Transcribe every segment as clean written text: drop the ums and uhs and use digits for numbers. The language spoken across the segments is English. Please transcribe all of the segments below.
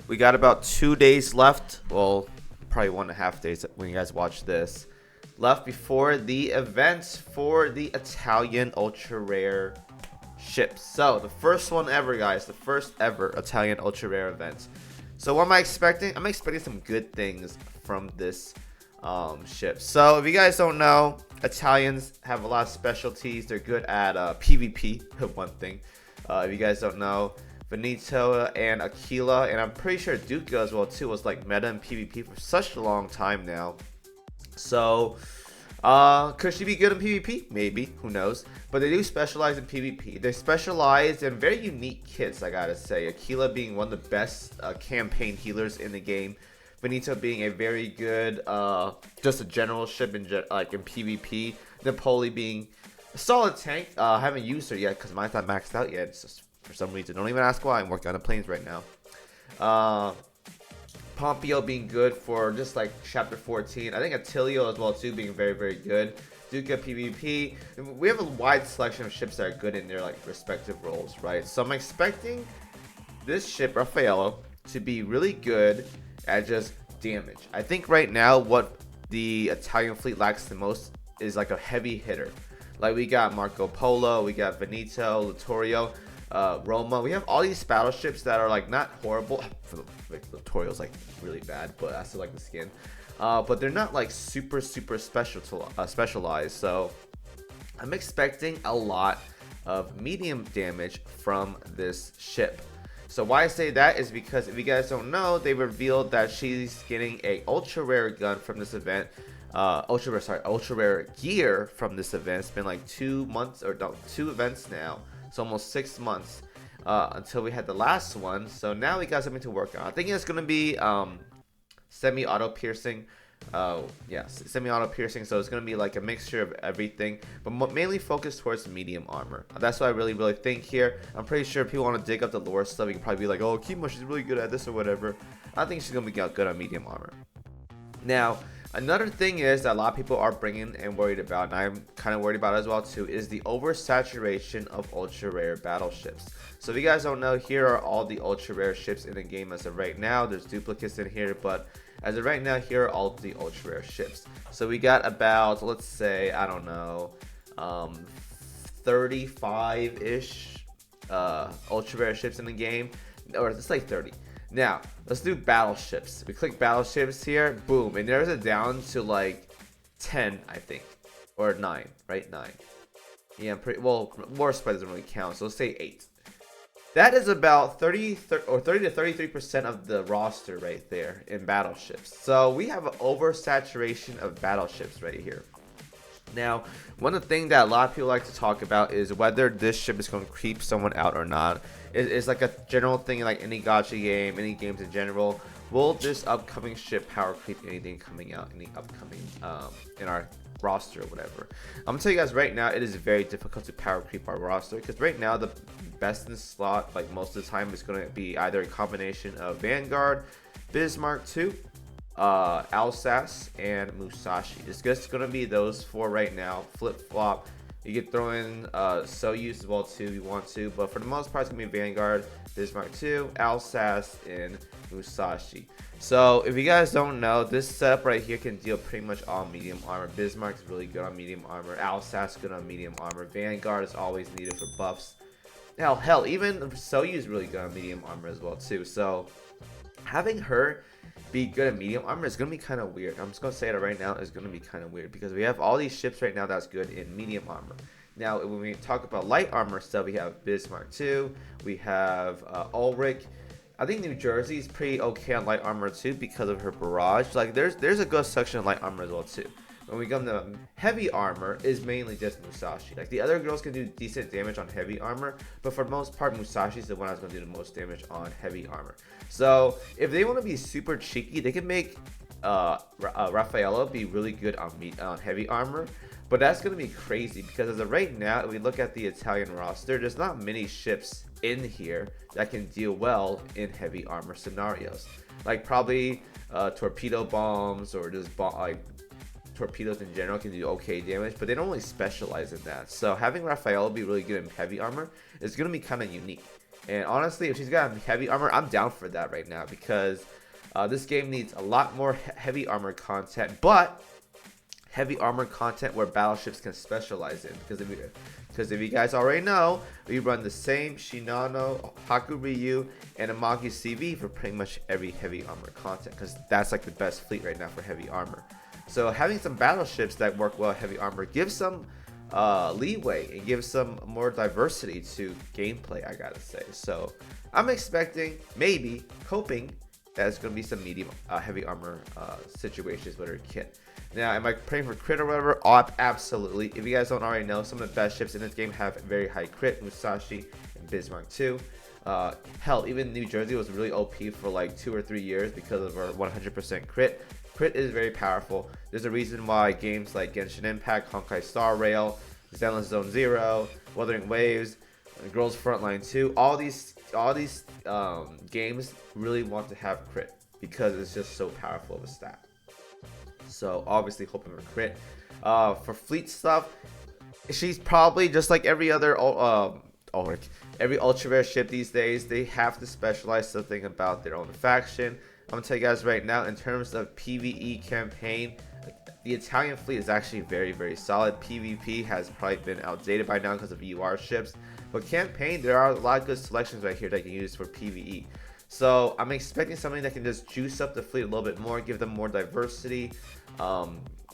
We got about 2 days left. Well, probably 1.5 days when you guys watch this. Left before the events for the Italian ultra rare ships. So the first one ever, guys. The first ever Italian ultra rare event. So what am I expecting? I'm expecting some good things from this ship. So if you guys don't know, Italians have a lot of specialties. They're good at PvP. One thing. If you guys don't know, Veneto and Aquila, and I'm pretty sure Duca as well too, was like meta in PvP for such a long time now. So could she be good in PvP? Maybe, who knows. But they do specialize in PvP. They specialize in very unique kits, I gotta say. Aquila being one of the best campaign healers in the game. Veneto being a very good, just a general ship in like in PvP. Napoli being a solid tank. I haven't used her yet because mine's not maxed out yet. It's just for some reason. Don't even ask why. I'm working on the planes right now. Pompeo being good for just like chapter 14. I think Attilio as well too being very, very good. Duca PvP. We have a wide selection of ships that are good in their like respective roles, right? So I'm expecting this ship, Raffaello, to be really good at just damage. I think right now what the Italian fleet lacks the most is like a heavy hitter. Like we got Marco Polo, we got Veneto, Littorio, Roma. We have all these battleships that are like not horrible. Littorio's like really bad, but I still like the skin. But they're not like super specialized. So I'm expecting a lot of medium damage from this ship. So why I say that is because if you guys don't know, they revealed that she's getting a ultra rare gun from this event. Ultra rare gear from this event. It's been like 2 months or no, 2 events now. It's almost 6 months until we had the last one. So now we got something to work on. I think it's gonna be semi-auto piercing. Semi-auto piercing. So it's gonna be like a mixture of everything, but mainly focused towards medium armor. That's what I really think here. I'm pretty sure if people want to dig up the lore stuff, you can probably be like, oh, Kimo, she's really good at this or whatever. I think she's gonna be good on medium armor. Now, another thing is that a lot of people are bringing and worried about, and I'm kind of worried about as well too, is the oversaturation of ultra rare battleships. So if you guys don't know, here are all the ultra rare ships in the game as of right now. There's duplicates in here, but as of right now, here are all the ultra rare ships. So we got about, let's say, I don't know, 35-ish ultra rare ships in the game, or it's like 30. Now, let's do battleships. We click battleships here, boom, and there's a down to like 10, I think, or 9, right? 9. Yeah, well, war spread doesn't really count, so let's say 8. That is about 30 to 33% of the roster right there in battleships. So we have an oversaturation of battleships right here. Now, one of the things that a lot of people like to talk about is whether this ship is going to creep someone out or not. It's like a general thing, like any gacha game, any games in general. Will this upcoming ship power creep anything coming out in the upcoming in our roster or whatever? I'm gonna tell you guys right now, it is very difficult to power creep our roster because right now the best in the slot, like most of the time, is going to be either a combination of Vanguard, Bismarck 2, Alsace, and Musashi. It's just going to be those 4 right now. Flip flop. You could throw in Soyuz as well too if you want to, but for the most part it's going to be Vanguard, Bismarck 2, Alsace, and Musashi. So if you guys don't know, this setup right here can deal pretty much all medium armor. Bismarck is really good on medium armor. Alsace is good on medium armor. Vanguard is always needed for buffs. Hell, even Soyuz is really good on medium armor as well too. So having her be good at medium armor is going to be kind of weird. I'm just going to say it right now, it's going to be kind of weird because we have all these ships right now that's good in medium armor. Now, when we talk about light armor stuff, we have Bismarck 2, we have Ulrich. I think New Jersey is pretty okay on light armor too because of her barrage. Like there's a good section of light armor as well too. When we come to heavy armor, is mainly just Musashi. Like the other girls can do decent damage on heavy armor, but for the most part, Musashi is the one that's going to do the most damage on heavy armor. So if they want to be super cheeky, they can make Raffaello be really good on heavy armor. But that's going to be crazy because as of right now, if we look at the Italian roster, there's not many ships in here that can deal well in heavy armor scenarios. Like probably torpedo bombs or just torpedoes in general can do okay damage, but they don't really specialize in that. So having Raffaello be really good in heavy armor is going to be kind of unique. And honestly, if she's got heavy armor, I'm down for that right now, because this game needs a lot more heavy armor content, but heavy armor content where battleships can specialize in. Because if you guys already know, we run the same Shinano, Haku Ryu, and Amagi CV for pretty much every heavy armor content, because that's like the best fleet right now for heavy armor. So having some battleships that work well with heavy armor gives some leeway and gives some more diversity to gameplay, I gotta say. So I'm expecting, maybe hoping, that it's gonna be some medium heavy armor situations with her kit. Now, am I praying for crit or whatever? Absolutely. If you guys don't already know, some of the best ships in this game have very high crit. Musashi and Bismarck too. Hell, even New Jersey was really OP for like 2 or 3 years because of our 100% crit. Crit is very powerful. There's a reason why games like Genshin Impact, Honkai Star Rail, Zenless Zone Zero, Wuthering Waves, Girls Frontline 2, all these games really want to have crit because it's just so powerful of a stat. So obviously hoping for crit. For fleet stuff, she's probably just like every other every ultra rare ship these days. They have to specialize something about their own faction. I'm gonna tell you guys right now, in terms of PvE campaign, the Italian fleet is actually very, very solid. PvP has probably been outdated by now because of UR ships, but campaign, there are a lot of good selections right here that you can use for PvE. So I'm expecting something that can just juice up the fleet a little bit more, give them more diversity,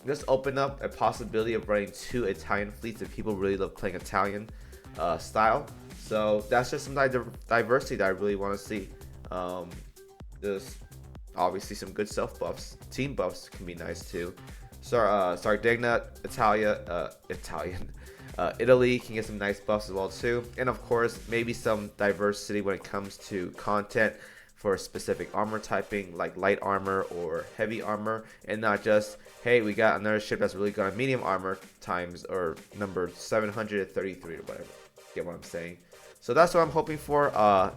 just open up a possibility of running 2 Italian fleets if people really love playing Italian style. So that's just some diversity that I really want to see. Just obviously some good self buffs, team buffs can be nice too. Sardegna, Italy can get some nice buffs as well too, and of course maybe some diversity when it comes to content for specific armor typing like light armor or heavy armor, and not just, hey, we got another ship that's really good on medium armor times or number 733 or whatever. Get what I'm saying? So that's what I'm hoping for.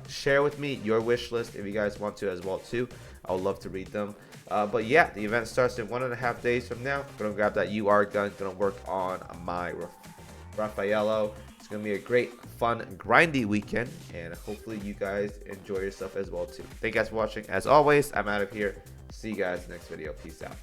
Share with me your wish list if you guys want to as well too. I would love to read them. But yeah, the event starts in 1.5 days from now. Gonna grab that UR gun. Gonna work on my Raffaello. It's gonna be a great, fun, grindy weekend, and hopefully you guys enjoy yourself as well too. Thank you guys for watching. As always, I'm out of here. See you guys next video. Peace out.